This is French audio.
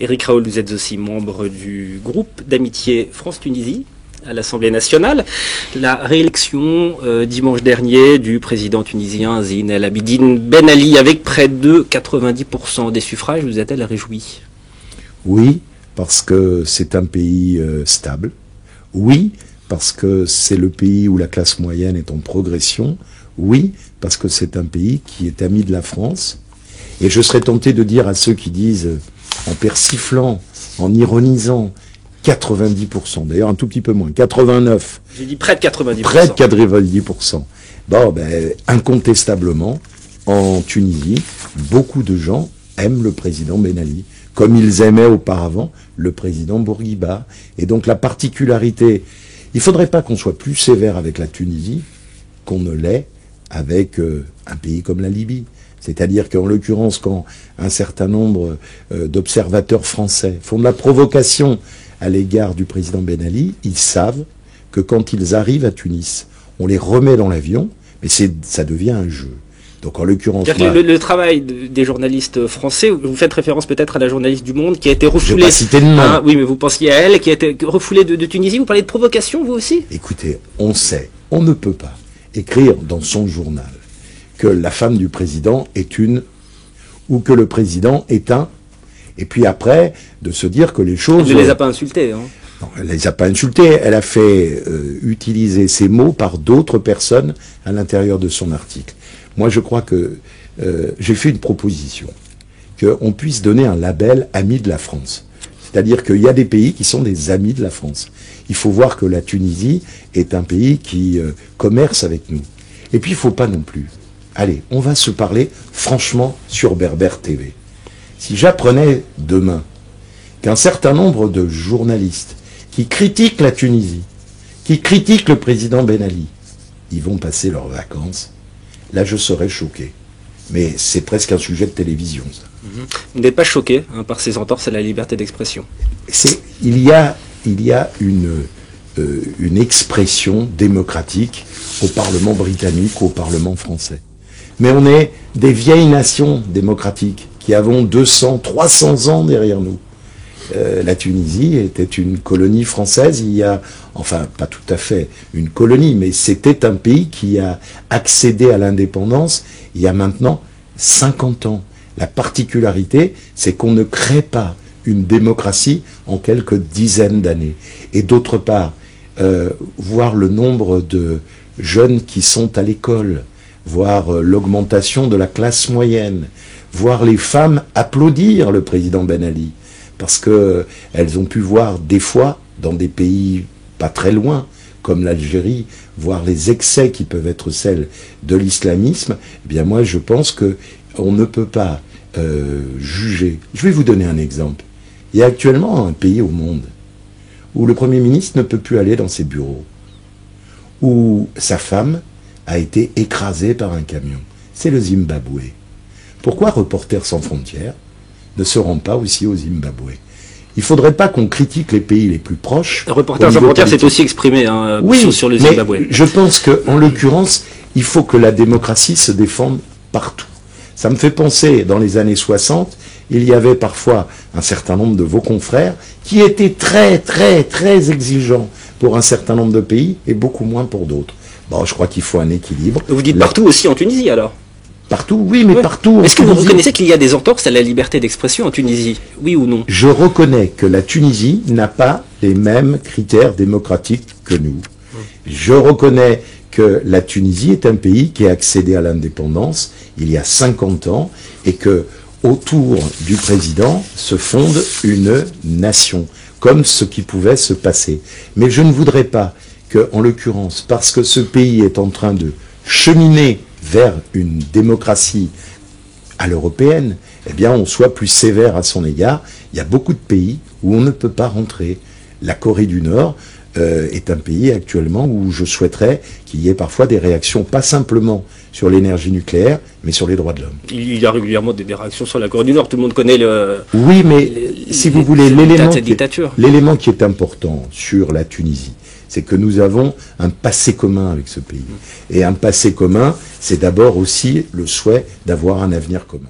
Éric Raoul, vous êtes aussi membre du groupe d'amitié France-Tunisie à l'Assemblée nationale. La réélection dimanche dernier du président tunisien Zine El Abidine Ben Ali avec près de 90% des suffrages, vous a-t-elle réjoui? Oui, parce que c'est un pays stable. Oui, parce que c'est le pays où la classe moyenne est en progression. Oui, parce que c'est un pays qui est ami de la France. Et je serais tenté de dire à ceux qui disent, en persiflant, en ironisant, 90%, d'ailleurs un tout petit peu moins, 89%. J'ai dit près de 90%. Près de 90%. Bon, incontestablement, en Tunisie, beaucoup de gens aiment le président Ben Ali, comme ils aimaient auparavant le président Bourguiba. Et donc la particularité, il ne faudrait pas qu'on soit plus sévère avec la Tunisie qu'on ne l'est avec un pays comme la Libye. C'est-à-dire qu'en l'occurrence, quand un certain nombre d'observateurs français font de la provocation à l'égard du président Ben Ali, ils savent que quand ils arrivent à Tunis, on les remet dans l'avion, mais ça devient un jeu. Donc en l'occurrence, le travail des journalistes français, vous faites référence peut-être à la journaliste du Monde qui a été refoulée. Je vais pas citer de nom. Oui, mais vous pensiez à elle, qui a été refoulée de Tunisie. Vous parlez de provocation, vous aussi? Écoutez, on sait, on ne peut pas écrire dans son journal que la femme du président est une, ou que le président est un, et puis après, de se dire que les choses... Elle ne les a pas insultés, hein. Non, elle ne les a pas insultés, elle a fait utiliser ces mots par d'autres personnes à l'intérieur de son article. Moi, je crois que j'ai fait une proposition, qu'on puisse donner un label ami de la France. C'est-à-dire qu'il y a des pays qui sont des amis de la France. Il faut voir que la Tunisie est un pays qui commerce avec nous. Et puis, il ne faut pas non plus... Allez, on va se parler franchement sur Berbère TV. Si j'apprenais demain qu'un certain nombre de journalistes qui critiquent la Tunisie, qui critiquent le président Ben Ali, ils vont passer leurs vacances, là je serais choqué. Mais c'est presque un sujet de télévision, ça. Vous n'êtes pas choqué par ces entorses à la liberté d'expression? Il y a une expression démocratique au Parlement britannique, au Parlement français. Mais on est des vieilles nations démocratiques qui avons 200, 300 ans derrière nous. La Tunisie était une colonie française, enfin pas tout à fait une colonie, mais c'était un pays qui a accédé à l'indépendance il y a maintenant 50 ans. La particularité, c'est qu'on ne crée pas une démocratie en quelques dizaines d'années. Et d'autre part, voir le nombre de jeunes qui sont à l'école, voir l'augmentation de la classe moyenne, voir les femmes applaudir le président Ben Ali, parce que elles ont pu voir des fois, dans des pays pas très loin, comme l'Algérie, voir les excès qui peuvent être celles de l'islamisme. Eh bien moi je pense que on ne peut pas juger. Je vais vous donner un exemple. Il y a actuellement un pays au monde où le Premier ministre ne peut plus aller dans ses bureaux, où sa femme a été écrasée par un camion. C'est le Zimbabwe. Pourquoi Reporters sans frontières ne se rend pas aussi au Zimbabwe? Il ne faudrait pas qu'on critique les pays les plus proches. Reporters sans frontières s'est aussi exprimé sur le Zimbabwe. Mais je pense qu'en l'occurrence, il faut que la démocratie se défende partout. Ça me fait penser, dans les années 60, il y avait parfois un certain nombre de vos confrères qui étaient très, très, très exigeants pour un certain nombre de pays et beaucoup moins pour d'autres. Bon, je crois qu'il faut un équilibre. Vous dites partout aussi en Tunisie, alors? Partout, oui, mais partout. Est-ce que vous reconnaissez qu'il y a des entorses à la liberté d'expression en Tunisie? Oui ou non? Je reconnais que la Tunisie n'a pas les mêmes critères démocratiques que nous. Je reconnais que la Tunisie est un pays qui a accédé à l'indépendance il y a 50 ans et que autour du président se fonde une nation, comme ce qui pouvait se passer. Mais je ne voudrais pas que, en l'occurrence, parce que ce pays est en train de cheminer vers une démocratie à l'européenne, eh bien on soit plus sévère à son égard. Il y a beaucoup de pays où on ne peut pas rentrer. La Corée du Nord est un pays actuellement où je souhaiterais qu'il y ait parfois des réactions, pas simplement sur l'énergie nucléaire, mais sur les droits de l'homme. Il y a régulièrement des réactions sur la Corée du Nord, tout le monde connaît Oui, mais si vous voulez, l'élément qui est important sur la Tunisie, c'est que nous avons un passé commun avec ce pays. Et un passé commun, c'est d'abord aussi le souhait d'avoir un avenir commun.